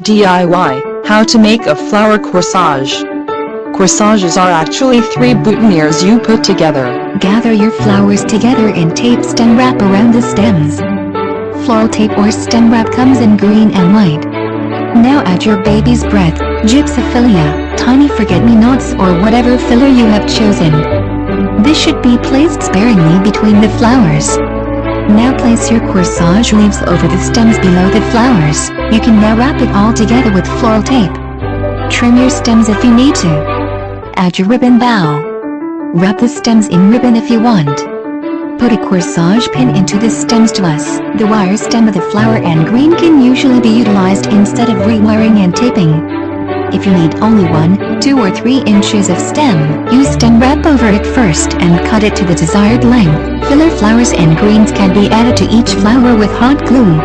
DIY, how to make a flower corsage. Corsages are actually 3 boutonnieres you put together. Gather your flowers together and tape stem wrap around the stems. Floral tape or stem wrap comes in green and white. Now add your baby's breath, gypsophilia, tiny forget-me-nots or whatever filler you have chosen. This should be placed sparingly between the flowers. Now place your corsage leaves over the stems below the flowers. You can now wrap it all together with floral tape. Trim your stems if you need to. Add your ribbon bow. Wrap the stems in ribbon if you want. Put a corsage pin into the stems to us. The wire stem of the flower and green can usually be utilized instead of rewiring and taping. If you need only 1, 2 or 3 inches of stem, use stem wrap over it first and cut it to the desired length. Filler flowers and greens can be added to each flower with hot glue.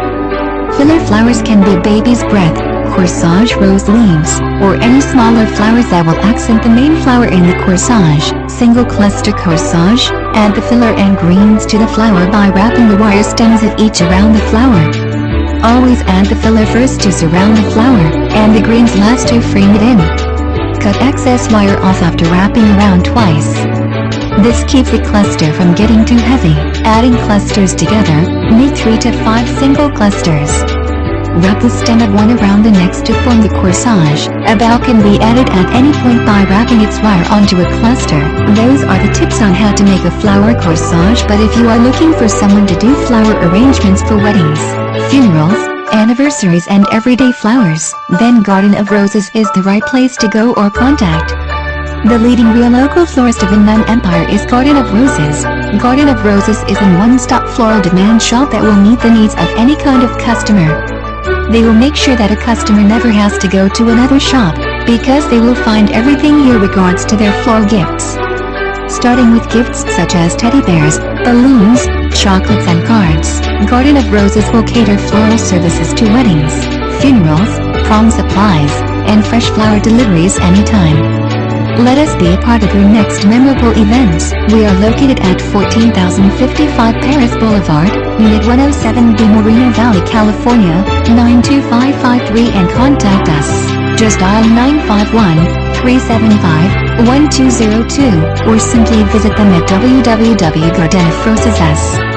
Filler flowers can be baby's breath, corsage rose leaves, or any smaller flowers that will accent the main flower in the corsage. Single cluster corsage, add the filler and greens to the flower by wrapping the wire stems of each around the flower. Always add the filler first to surround the flower, and the greens last to frame it in. Cut excess wire off after wrapping around twice. This keeps the cluster from getting too heavy. Adding clusters together, make 3 to 5 single clusters. Wrap the stem of one around the next to form the corsage. A bow can be added at any point by wrapping its wire onto a cluster. Those are the tips on how to make a flower corsage, but if you are looking for someone to do flower arrangements for weddings, funerals, anniversaries and everyday flowers, then Garden of Roses is the right place to go or contact. The leading real local florist of Inland Empire is Garden of Roses. Garden of Roses is a one-stop floral demand shop that will meet the needs of any kind of customer. They will make sure that a customer never has to go to another shop, because they will find everything here regards to their floral gifts. Starting with gifts such as teddy bears, balloons, chocolates and cards, Garden of Roses will cater floral services to weddings, funerals, prom supplies, and fresh flower deliveries anytime. Let us be a part of your next memorable events. We are located at 14,055 Perris Boulevard, Unit 107B, Moreno Valley, California, 92553 and contact us. Just dial 951-375-1202 or simply visit them at www.guide.Watch.